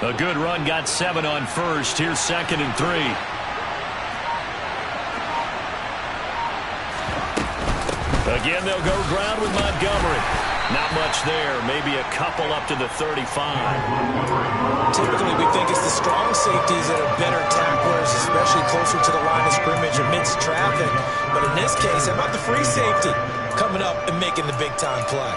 A good run got 7 on first. Here's 2nd and 3. Again, they'll go ground with Montgomery. Not much there. Maybe a couple up to the 35. Typically, we think it's the strong safeties that are better tacklers, especially closer to the line of scrimmage amidst traffic. But in this case, how about the free safety coming up and making the big-time play?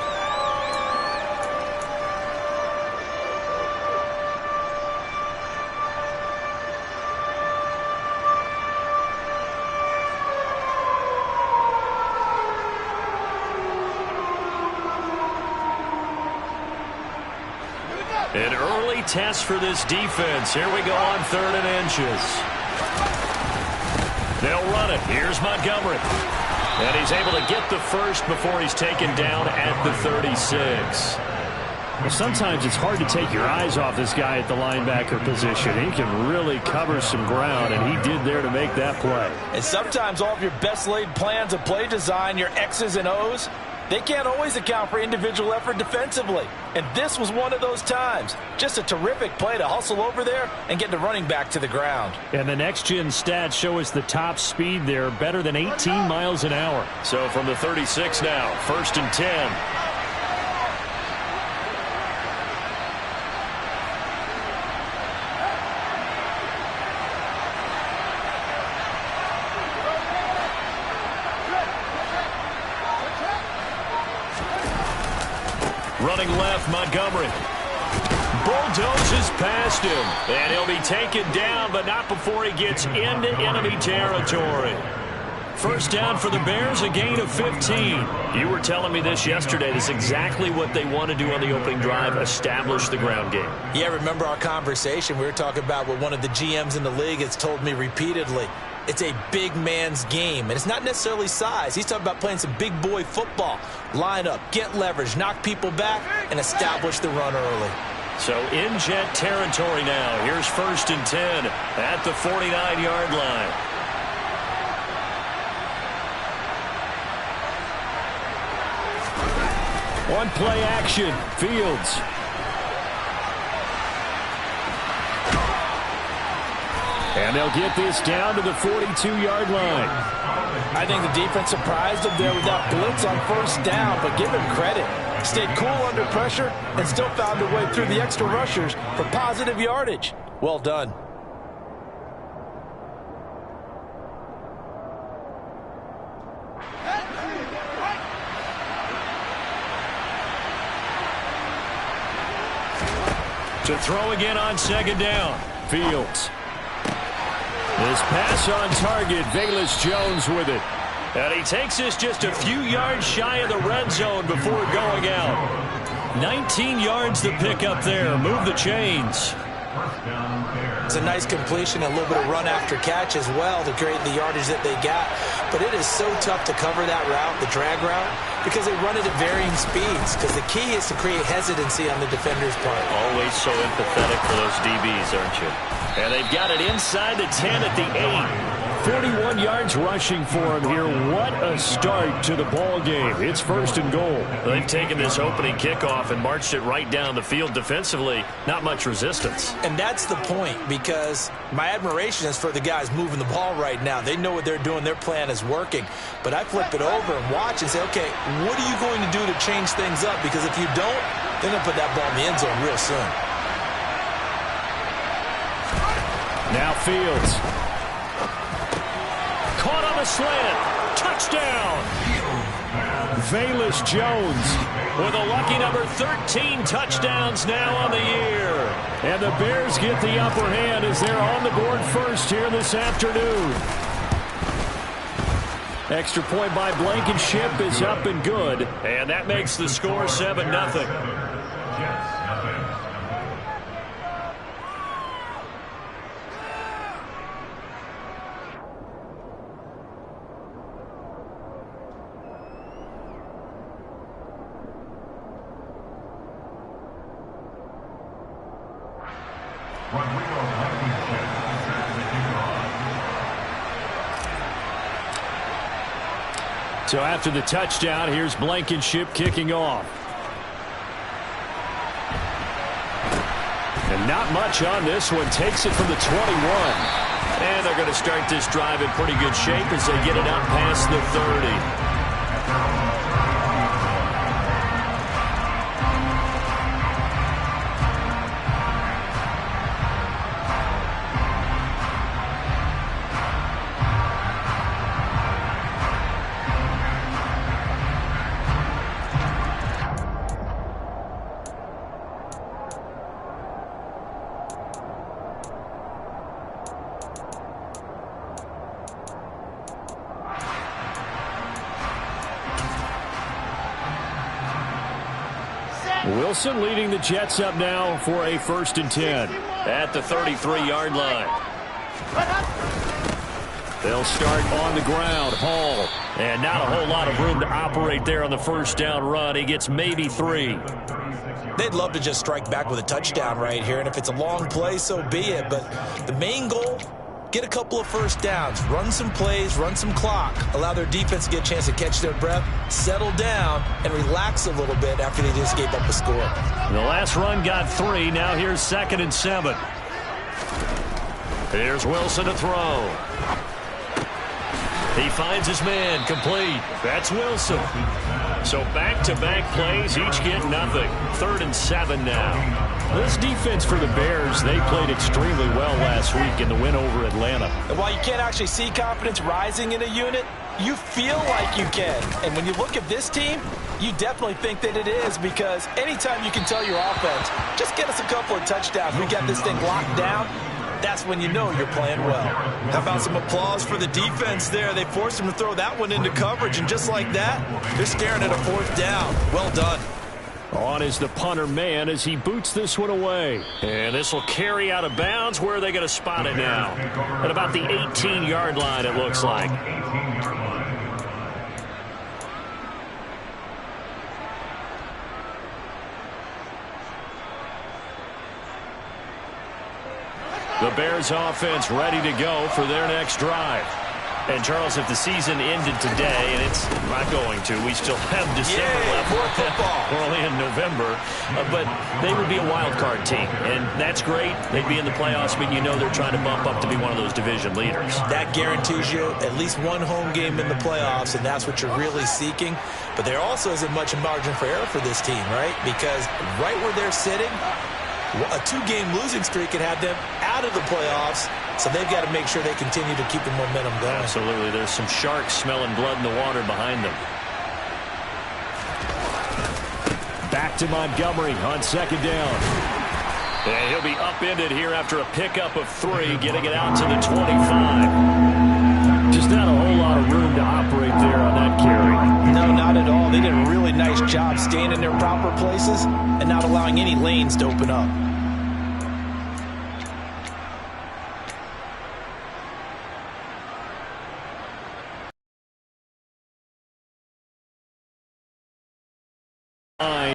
An early test for this defense. Here we go on 3rd and inches. They'll run it. Here's Montgomery. And he's able to get the first before he's taken down at the 36. Well, sometimes it's hard to take your eyes off this guy at the linebacker position. He can really cover some ground, and he did there to make that play. And sometimes all of your best laid plans of play design, your X's and O's, they can't always account for individual effort defensively. And this was one of those times. Just a terrific play to hustle over there and get the running back to the ground. And the next-gen stats show us the top speed there, better than 18 miles an hour. So from the 36 now, 1st and 10. Running left, Montgomery. Bulldozes past him. And he'll be taken down, but not before he gets into enemy territory. First down for the Bears, a gain of 15. You were telling me this yesterday. This is exactly what they want to do on the opening drive, establish the ground game. Yeah, remember our conversation? We were talking about what one of the GMs in the league has told me repeatedly. It's a big man's game, and it's not necessarily size. He's talking about playing some big boy football. Line up, get leverage, knock people back, and establish the run early. So in jet territory now. Here's 1st and 10 at the 49-yard line. One play action. Fields. And they'll get this down to the 42-yard line. I think the defense surprised him there with that blitz on 1st down, but give him credit. Stayed cool under pressure and still found a way through the extra rushers for positive yardage. Well done. To throw again on 2nd down. Fields. This pass on target. Velus Jones with it. And he takes this just a few yards shy of the red zone before going out. 19 yards to pick up there. Move the chains. It's a nice completion, a little bit of run after catch as well to create the yardage that they got. But it is so tough to cover that route, the drag route, because they run it at varying speeds. Because the key is to create hesitancy on the defender's part. Always so empathetic for those DBs, aren't you? And they've got it inside the 10 at the 8. 41 yards rushing for him here. What a start to the ball game. It's 1st and goal. They've taken this opening kickoff and marched it right down the field defensively. Not much resistance. And that's the point, because my admiration is for the guys moving the ball right now. They know what they're doing. Their plan is working. But I flip it over and watch and say, okay, what are you going to do to change things up? Because if you don't, they're going to put that ball in the end zone real soon. Now Fields. Caught on the slant. Touchdown. Velus Jones with a lucky number 13 touchdowns now on the year. And the Bears get the upper hand as they're on the board first here this afternoon. Extra point by Blankenship is up and good. And that makes the score 7-0. So after the touchdown, here's Blankenship kicking off. And not much on this one. Takes it from the 21. And they're going to start this drive in pretty good shape as they get it out past the 30. Wilson leading the Jets up now for a 1st and 10 at the 33-yard line. They'll start on the ground. Hall. And not a whole lot of room to operate there on the 1st down run. He gets maybe 3. They'd love to just strike back with a touchdown right here, and if it's a long play, so be it. But the main goal, get a couple of 1st downs, run some plays, run some clock, allow their defense to get a chance to catch their breath, settle down, and relax a little bit after they just gave up a score. The last run got 3. Now here's 2nd and 7. Here's Wilson to throw. He finds his man, complete. That's Wilson. So back-to-back plays, each get nothing. 3rd and 7 now. This defense for the Bears, they played extremely well last week in the win over Atlanta. And while you can't actually see confidence rising in a unit, you feel like you can. And when you look at this team, you definitely think that it is, because anytime you can tell your offense, just get us a couple of touchdowns, we got this thing locked down, that's when you know you're playing well. How about some applause for the defense there? They forced him to throw that one into coverage, and just like that, they're staring at a 4th down. Well done. On is the punter man as he boots this one away. And this will carry out of bounds. Where are they going to spot it now? At about the 18-yard line, it looks like. The Bears offense ready to go for their next drive. And, Charles, if the season ended today, and it's not going to, we still have December left. We're only in November. But they would be a wild card team, and that's great. They'd be in the playoffs, but you know they're trying to bump up to be one of those division leaders. That guarantees you at least one home game in the playoffs, and that's what you're really seeking. But there also isn't much margin for error for this team, right? Because right where they're sitting, a 2-game losing streak can have them out of the playoffs, so they've got to make sure they continue to keep the momentum going. Absolutely. There's some sharks smelling blood in the water behind them. Back to Montgomery on 2nd down. And he'll be upended here after a pickup of 3, getting it out to the 25. Just not a whole lot of room to operate there on that carry. No, not at all. They did a really nice job staying in their proper places and not allowing any lanes to open up.